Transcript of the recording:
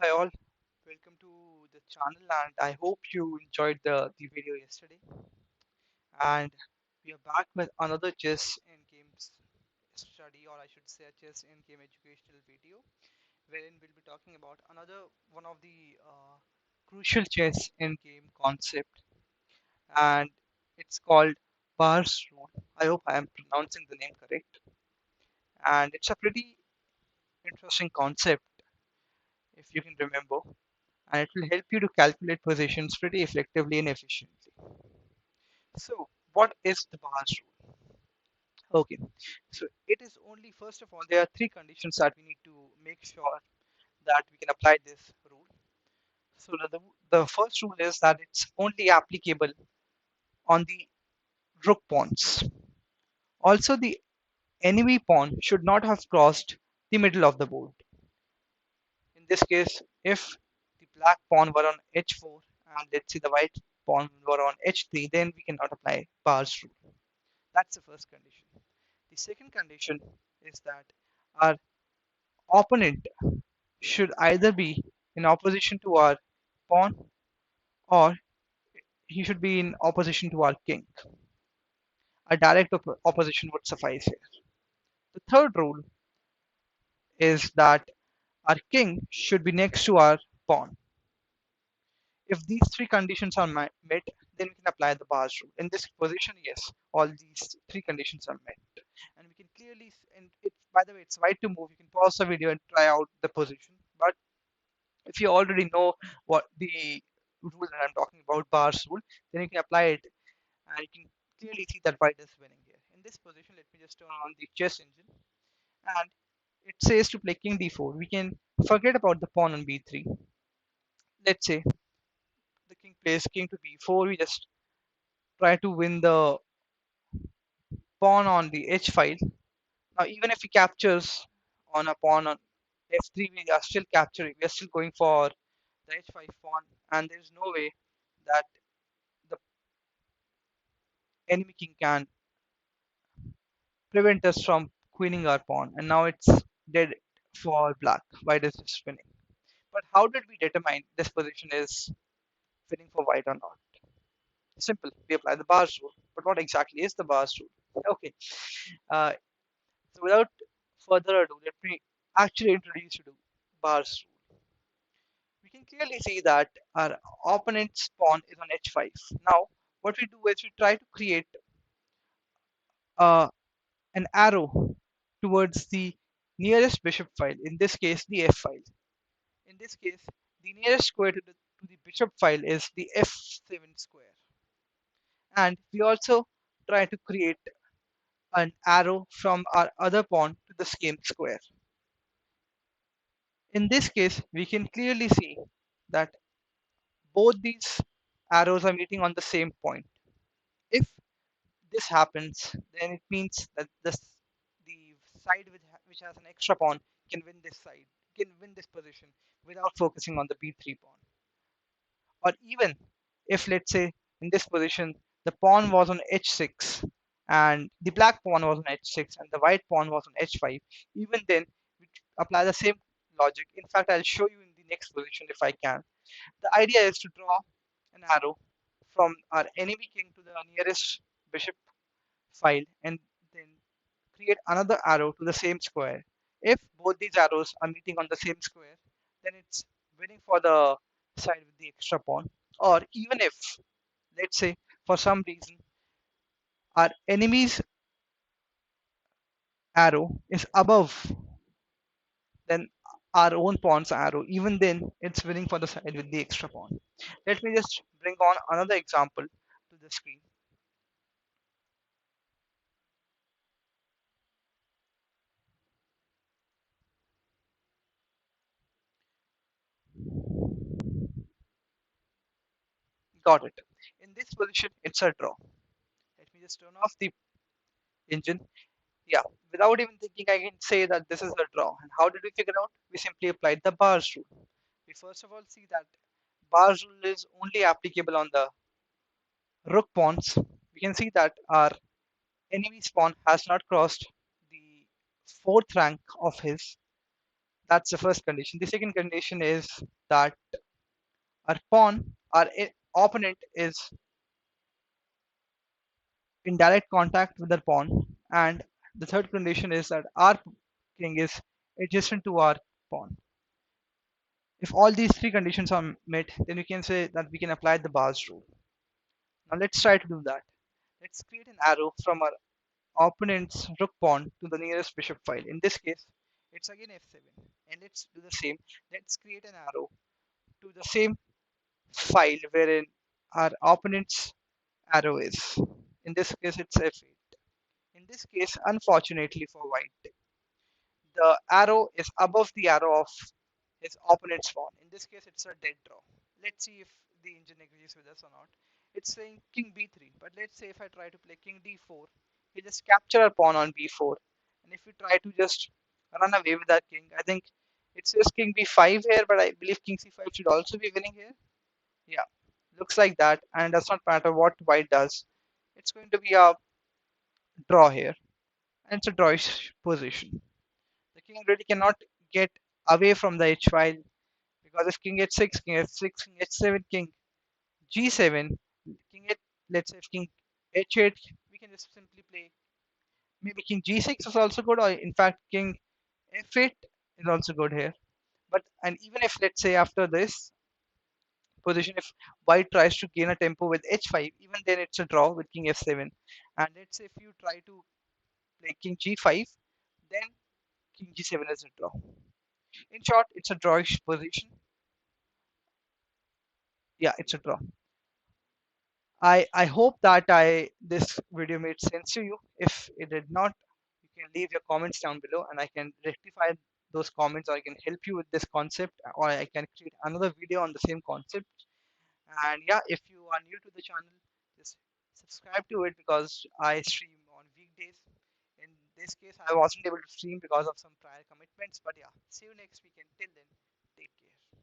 Hi all, welcome to the channel and I hope you enjoyed the video yesterday. And we are back with another chess in games study, or I should say a chess in game educational video, wherein we'll be talking about another one of the crucial chess in game concept, and it's called Bar's rule. I hope I am pronouncing the name correct. And it's a pretty interesting concept if you can remember, and it will help you to calculate positions pretty effectively and efficiently. So, what is the Bar's rule? Okay, so it is only first of all, there are three conditions that we need to make sure that we can apply this rule. So, the first rule is that it's only applicable on the rook pawns. Also, the enemy pawn should not have crossed the middle of the board. In this case, if the black pawn were on h4 and let's say the white pawn were on h3, then we cannot apply Bar's rule. That's the first condition. The second condition is that our opponent should either be in opposition to our pawn or he should be in opposition to our king. A direct opposition would suffice here. The third rule is that our king should be next to our pawn. If these three conditions are met, then we can apply the Bar's rule. In this position, yes, all these three conditions are met. And we can clearly, and it, by the way, it's right to move. You can pause the video and try out the position. But if you already know what the rule that I'm talking about, Bar's rule, then you can apply it and you can clearly see that white is winning here. In this position, let me just turn on the chess engine and it says to play king d4. We can forget about the pawn on b3. Let's say the king plays king to b4. We just try to win the pawn on the h file. Now, even if he captures on a pawn on f3, we are still capturing. We are still going for the h5 pawn, and there is no way that the enemy king can prevent us from queening our pawn. And now it's dead for black. White is just winning. But how did we determine this position is winning for white or not? Simple. We apply the Bar's rule. But what exactly is the Bar's rule? Okay. Uh, so without further ado, let me actually introduce you to Bar's rule. We can clearly see that our opponent's pawn is on h5. Now, what we do is we try to create uh, an arrow towards the nearest bishop file, in this case, the f file. In this case, the nearest square to the bishop file is the f7 square. And we also try to create an arrow from our other pawn to the same square. In this case, we can clearly see that both these arrows are meeting on the same point. If this happens, then it means that the side which has an extra pawn can win this side, can win this position without focusing on the b3 pawn. Or even if, let's say, in this position, the pawn was on h6 and the black pawn was on h6 and the white pawn was on h5, even then we apply the same logic. In fact, I'll show you in the next position if I can. The idea is to draw an arrow from our enemy king to the nearest bishop file and then create another arrow to the same square. If both these arrows are meeting on the same square, then it's winning for the side with the extra pawn. Or even if, let's say, for some reason, our enemy's arrow is above than our own pawn's arrow, even then it's winning for the side with the extra pawn. Let me just bring on another example to the screen. Got it. In this position, it's a draw. Let me just turn off the engine. Yeah, without even thinking, I can say that this is a draw. And how did we figure out? We simply applied the Bar's rule. We first of all see that Bar's rule is only applicable on the rook pawns. We can see that our enemy's pawn has not crossed the fourth rank of his. That's the first condition. The second condition is that our opponent is in direct contact with the pawn, and the third condition is that our king is adjacent to our pawn. If all these three conditions are met, then we can say that we can apply the bars rule. Now let's try to do that. Let's create an arrow from our opponent's rook pawn to the nearest bishop file. In this case, it's again f7. And let's do the same. Let's create an arrow to the same file wherein our opponent's arrow is. In this case, it's f8. In this case, unfortunately for white, the arrow is above the arrow of his opponent's pawn. In this case, it's a dead draw. Let's see if the engine agrees with us or not. It's saying king b3, but let's say if I try to play king d4, he just capture a pawn on b4. And if we try to just run away with that king, I think it says king b5 here, but I believe king c5 should also be winning here. Yeah, looks like that, and does not matter what white does. It's going to be a draw here, and it's a drawish position. The king really cannot get away from the h file because if king h6, king f6, king h7, king g7, king h, let's say if king h8, we can just simply play. Maybe king g6 is also good, or in fact king f8 is also good here. But and even if let's say after this position, if white tries to gain a tempo with h5, even then it's a draw with king f7. And let's say if you try to play king g5, then king g7 is a draw. In short, it's a drawish position. Yeah, it's a draw. I hope that I this video made sense to you. If it did not, you can leave your comments down below and I can rectify those comments, or I can help you with this concept, or I can create another video on the same concept. And yeah, if you are new to the channel, just subscribe to it because I stream on weekdays. In this case, I wasn't able to stream because of some prior commitments, but yeah, see you next weekend. Till then, take care.